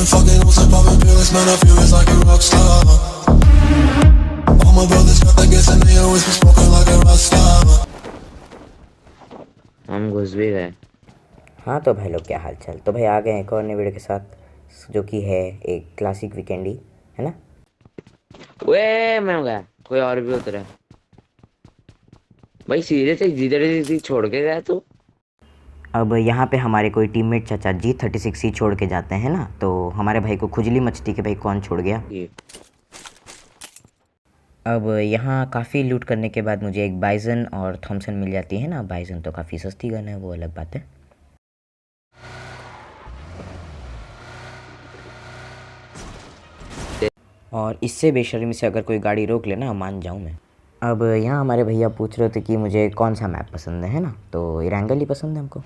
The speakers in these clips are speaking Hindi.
been fucking hoes and popping pills, man, I feel it's like a rock star. All my brothers got that gas and they always be smoking like a rock star. हम घुस भी गए। हाँ तो भाई लोग क्या हाल चाल। तो भाई आ गए एक और नई वीडियो के साथ जो कि है एक क्लासिक वीकेंडी, है ना। वे मैं हो गया, कोई और भी उतरा भाई, सीधे से जिधर से छोड़ के गया तू। अब यहाँ पे हमारे कोई टीममेट चाचा जी 36 छोड़ के जाते हैं ना, तो हमारे भाई को खुजली मचती कि भाई कौन छोड़ गया। अब यहाँ काफ़ी लूट करने के बाद मुझे एक बाइजन और थॉमसन मिल जाती है ना। बाइजन तो काफ़ी सस्ती गन है, वो अलग बात है। और इससे बेशर्मी से अगर कोई गाड़ी रोक लेना मान जाऊँ मैं। अब यहाँ हमारे भैया पूछ रहे थे कि मुझे कौन सा मैप पसंद है ना, तो इरेंगल ही पसंद है हमको।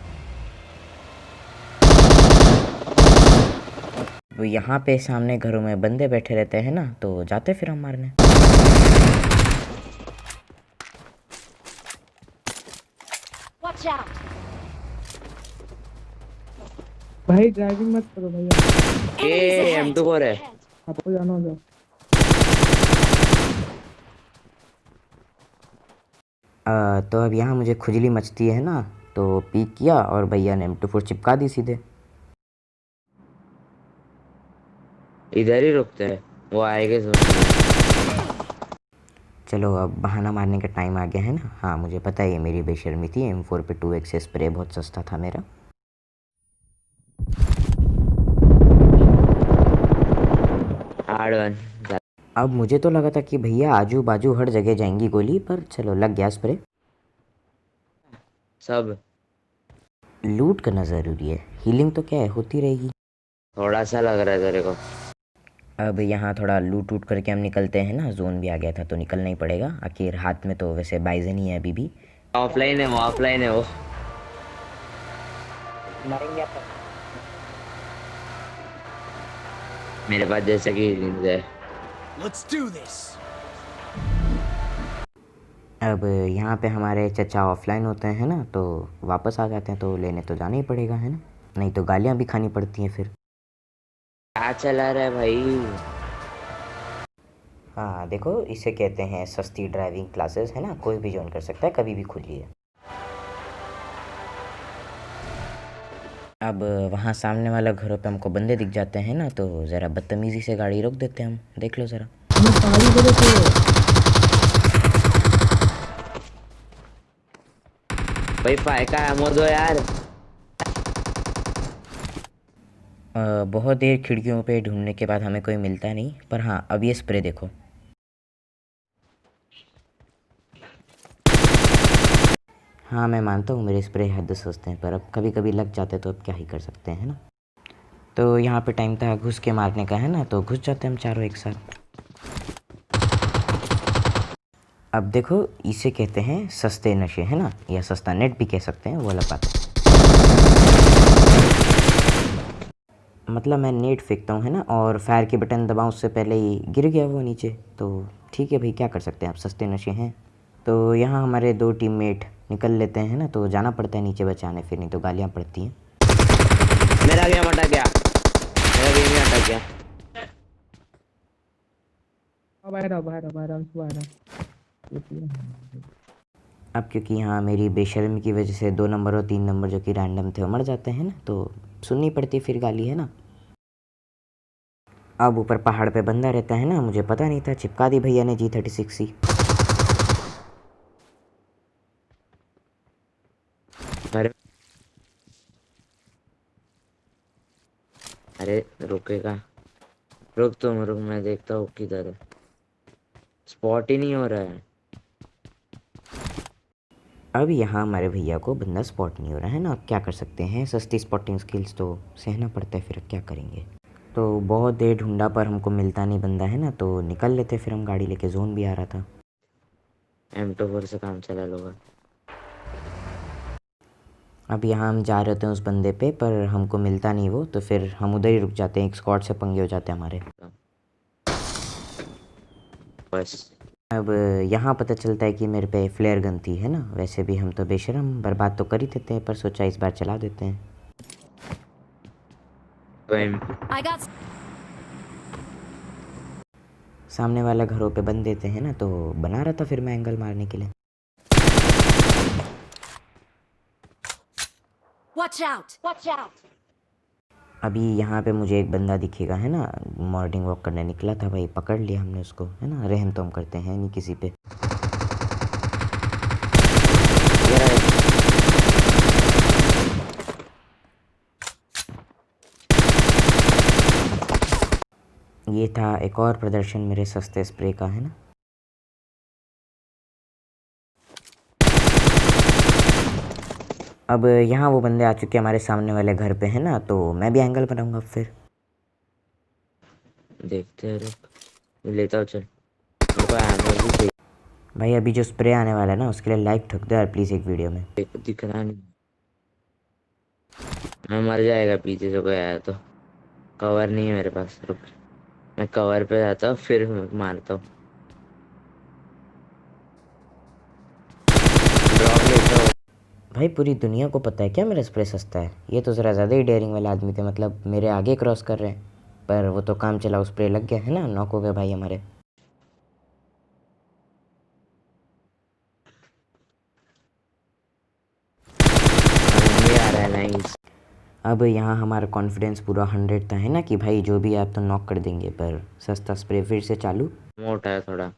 वो यहाँ पे सामने घरों में बंदे बैठे रहते हैं ना, तो जाते फिर हम मारने। Watch out! भाई ड्राइविंग मत करो भैया। ये M24 है। आपको जाना होगा। तो अब यहाँ मुझे खुजली मचती है ना, तो पीक किया और भैया ने M24 चिपका दी सीधे। इधर ही रुकते हैं, वो आएंगे जरूर। चलो अब बहाना मारने का टाइम आ गया है ना। हाँ मुझे पता है ये मेरी बेशर्मी थी। M4 पे 2x स्प्रे बहुत सस्ता था मेरा। R1 अब मुझे तो लगा था कि भैया आजू बाजू हर जगह जाएंगी गोली, पर चलो लग गया स्प्रे। सब लूट करना ज़रूरी है, हीलिंग तो क्या है होती रहेगी। थोड़ा सा लग रहा है तेरे को। अब यहाँ थोड़ा लूट वूट करके हम निकलते हैं ना। जोन भी आ गया था तो निकलना ही पड़ेगा, आखिर हाथ में तो वैसे बाइजन ही है अभी भी। ऑफलाइन है वो, ऑफलाइन है वो। मारेंगे मेरे पास जैसे कि है। Let's do this. अब यहाँ पे हमारे चचा ऑफलाइन होते हैं ना, तो वापस आ जाते हैं तो लेने तो जाना ही पड़ेगा, है ना। नहीं तो गालियाँ भी खानी पड़ती हैं फिर। क्या चला रहा है भाई? हाँ देखो इसे कहते हैं सस्ती ड्राइविंग क्लासेस, है ना। कोई भी ज्वाइन कर सकता है, कभी भी खुली है। अब वहाँ सामने वाला घरों पे हमको बंदे दिख जाते हैं ना, तो ज़रा बदतमीज़ी से गाड़ी रोक देते हैं हम। देख लो ज़रा। भाई फाय का एमो दो यार। बहुत देर खिड़कियों पे ढूंढने के बाद हमें कोई मिलता नहीं, पर हाँ अब ये स्प्रे देखो। हाँ मैं मानता हूँ मेरे स्प्रे हद सस्ते हैं, पर अब कभी कभी लग जाते तो अब क्या ही कर सकते हैं, है ना। तो यहाँ पे टाइम था घुस के मारने का, है ना, तो घुस जाते हम चारों एक साथ। अब देखो इसे कहते हैं सस्ते नशे, है ना, या सस्ता नेट भी कह सकते हैं, वो अलग बात है। मतलब मैं नेट फेंकता हूँ, है ना, और फायर के बटन दबाऊँ उससे पहले ही गिर गया वो नीचे, तो ठीक है भाई क्या कर सकते हैं, आप सस्ते नशे हैं। तो यहाँ हमारे 2 टीममेट निकल लेते हैं ना, तो जाना पड़ता है नीचे बचाने, फिर नहीं तो गालियाँ पड़ती हैं। मेरा गेम अटक गया, मेरा गेम ही अटक गया। बाहर अब क्योंकि यहाँ मेरी बेशर्मी की वजह से 2 नंबर और 3 नंबर जो कि रैंडम थे वो मर जाते हैं ना, तो सुननी पड़ती फिर गाली, है ना। अब ऊपर पहाड़ पे बंदा रहता है ना, मुझे पता नहीं था, चिपका दी भैया ने G36C। अरे रुकेगा, रुक तुम रुक, मैं देखता हूँ किधर है। स्पॉट ही नहीं हो रहा है। अब यहाँ हमारे भैया को बंदा स्पॉट नहीं हो रहा है ना, अब क्या कर सकते हैं, सस्ती स्पॉटिंग स्किल्स तो सहना पड़ता है, फिर क्या करेंगे। तो बहुत देर ढूंढा पर हमको मिलता नहीं बंदा, है ना, तो निकल लेते फिर हम गाड़ी लेके। जोन भी आ रहा था। M24 से काम चला लोगा। अब यहाँ हम जा रहे थे उस बंदे पे, पर हमको मिलता नहीं वो, तो फिर हम उधर ही रुक जाते हैं, एक स्क्वाड से पंगे हो जाते हैं हमारे। बस अब यहाँ पता चलता है कि मेरे पे फ्लेयर गन थी, है ना। वैसे भी हम तो बेशरम बर्बाद तो कर ही देते हैं, पर सोचा इस बार चला देते हैं। भाई I got सामने वाला घरों पे बन देते हैं ना, तो बना रहा था फिर मैं एंगल मारने के लिए। Watch out! Watch out! अभी यहाँ पे मुझे एक बंदा दिखेगा है ना, मॉर्निंग वॉक करने निकला था भाई, पकड़ लिया हमने उसको है ना, रहम तो हम करते हैं नहीं किसी पे। ये रहा है। ये था एक और प्रदर्शन मेरे सस्ते स्प्रे का है ना। अब यहाँ वो बंदे आ चुके हैं हमारे सामने वाले घर पे है ना, तो मैं भी एंगल बनाऊंगा फिर। देखते हैं, रुक लेता हूँ, चल मेरे को एमो भी चाहिए। भाई अभी जो स्प्रे आने वाला है ना, उसके लिए लाइक ठोक दो यार प्लीज़ एक वीडियो में। दिख रहा नहीं, मैं मर जाएगा पीछे से कोई आया तो। कवर नहीं है मेरे पास, रुक मैं कवर पे जाता हूँ फिर मारता हूँ। ड्रॉप लेता हूँ। भाई पूरी दुनिया को पता है क्या मेरा स्प्रे सस्ता है। ये तो ज़रा ज़्यादा ही डेयरिंग वाले आदमी थे, मतलब मेरे आगे क्रॉस कर रहे हैं। पर वो तो काम चलाओ स्प्रे लग गया है ना, नॉक हो गए भाई हमारे। ये आ रहा है, नाइस। अब यहाँ हमारा कॉन्फिडेंस पूरा 100 था है ना, कि भाई जो भी आप तो नॉक कर देंगे। पर सस्ता स्प्रे फिर से चालू। मोटा है थोड़ा।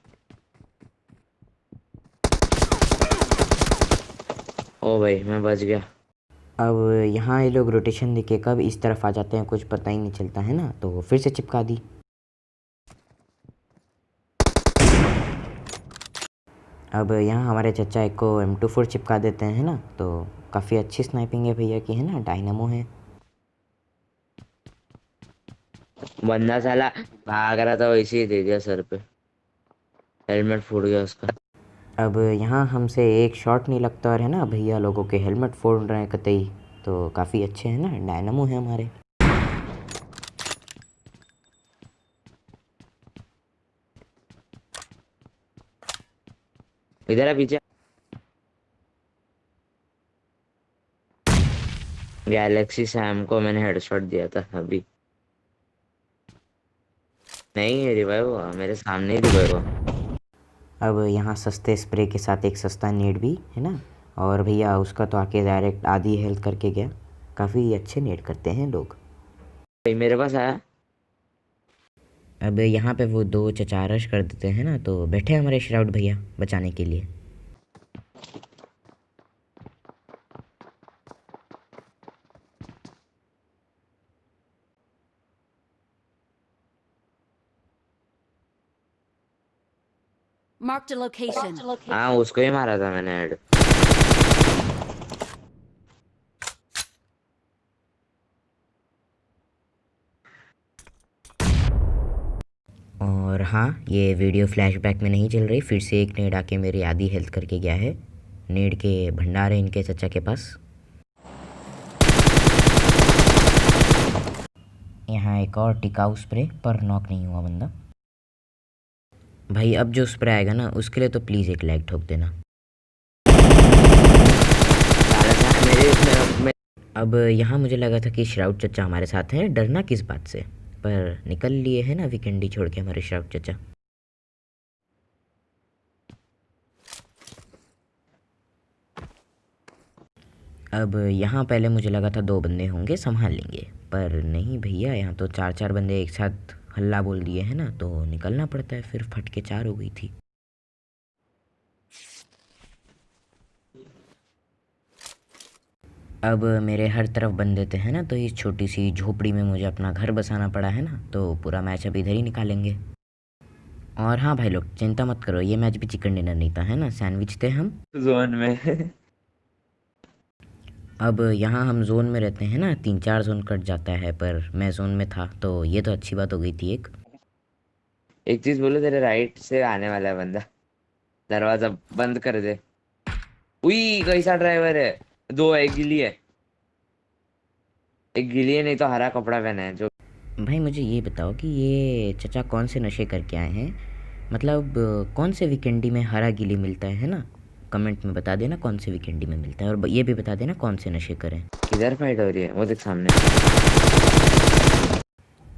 ओ भाई मैं बच गया। अब यहाँ ये लोग रोटेशन देके कब इस तरफ आ जाते हैं कुछ पता ही नहीं चलता है ना, तो फिर से चिपका दी। अब यहाँ हमारे चचा एक को M24 चिपका देते हैं ना, तो काफ़ी अच्छी स्नाइपिंग है भैया की है ना, डायनामो है। बंदा साला भाग रहा था, वैसे ही दे दिया सर पे, हेलमेट फूट गया उसका। अब यहाँ हमसे एक शॉट नहीं लगता और है ना, भैया लोगों के हेलमेट फोड़ रहे हैं कतई, तो काफ़ी अच्छे हैं ना, डायनामो है हमारे। इधर है पीछे। गैलेक्सी सैम को मैंने हेडशॉट दिया था अभी। नहीं रिवाइव हुआ, मेरे सामने ही रिवाइव हुआ। अब यहाँ सस्ते स्प्रे के साथ एक सस्ता नेट भी है ना, और भैया उसका तो आके डायरेक्ट आधी हेल्थ करके गया। काफ़ी अच्छे नेट करते हैं लोग। भाई मेरे पास आया। अब यहाँ पे वो दो चचा रश कर देते हैं ना, तो बैठे हमारे श्राउड भैया बचाने के लिए। marked a location. हाँ उसको ही मारा था मैंने हेड। और हाँ, ये वीडियो फ्लैशबैक में नहीं चल रही, फिर से एक नेड आके मेरी आधी हेल्थ करके गया है। नेड के भंडार है इनके चचा के पास। यहाँ एक और टिकाऊ स्प्रे, पर नॉक नहीं हुआ बंदा। भाई अब जो स्प्रे आएगा ना, उसके लिए तो प्लीज़ एक लाइक ठोक देना। अब यहाँ मुझे लगा था कि श्राउड चचा हमारे साथ हैं, डरना किस बात से, पर निकल लिए है ना वीकेंडी छोड़ के हमारे श्राउड चचा। अब यहाँ पहले मुझे लगा था 2 बंदे होंगे संभाल लेंगे, पर नहीं भैया, यहाँ तो 4-4 बंदे एक साथ हल्ला बोल दिए है ना, तो निकलना पड़ता है, फिर फट के 4 हो गई थी। अब मेरे हर तरफ बन देते हैं ना, तो इस छोटी सी झोपड़ी में मुझे अपना घर बसाना पड़ा है ना, तो पूरा मैच अब इधर ही निकालेंगे। और हाँ भाई लोग चिंता मत करो, ये मैच भी चिकन डिनर नहीं था है ना, सैंडविच थे हम जोन में। अब यहाँ हम जोन में रहते हैं ना, 3-4 जोन कट जाता है, पर मैं जोन में था, तो ये तो अच्छी बात हो गई थी। एक चीज बोलो, तेरे राइट से आने वाला है बंदा, दरवाजा बंद कर दे। उई कैसा ड्राइवर है। 2 है, एक गिली है, एक गिली है, नहीं तो हरा कपड़ा पहना है जो। भाई मुझे ये बताओ कि ये चचा कौन से नशे करके आए हैं, मतलब कौन से वीकेंडी में हरा गिली मिलता है ना, कमेंट में बता देना कौन से वीकेंडी में मिलता है, और ये भी बता देना कौन से नशे करें। किधर फाइट हो रही है, वो देख सामने।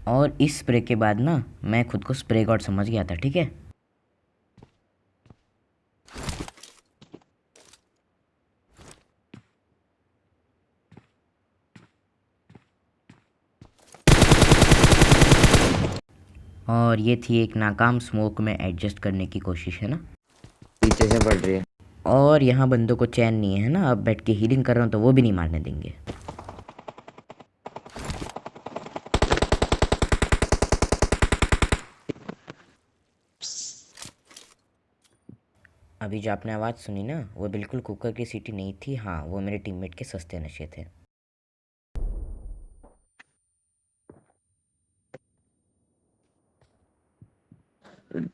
और इस स्प्रे के बाद ना मैं खुद को स्प्रे गॉड समझ गया था, ठीक है। और ये थी एक नाकाम स्मोक में एडजस्ट करने की कोशिश, है ना। पीछे से पड़ रही है। और यहाँ बंदों को चैन नहीं है ना, अब बैठ के हीलिंग कर रहा हूँ तो वो भी नहीं मारने देंगे। अभी जो आपने आवाज़ सुनी ना, वो बिल्कुल कुकर की सीटी नहीं थी। हाँ, वो मेरे टीममेट के सस्ते नशे थे।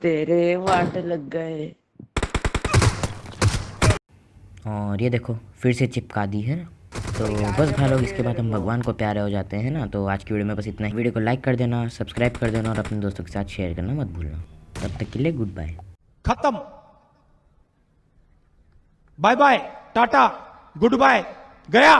तेरे वाट लग गए। और ये देखो फिर से चिपका दी है ना। तो बस भाई लोग, इसके बाद हम भगवान को प्यारे हो जाते हैं ना। तो आज की वीडियो में बस इतना ही। वीडियो को लाइक कर देना, सब्सक्राइब कर देना और अपने दोस्तों के साथ शेयर करना मत भूलना। तब तक के लिए गुड बाय। खत्म। Bye bye, tata, goodbye, गया।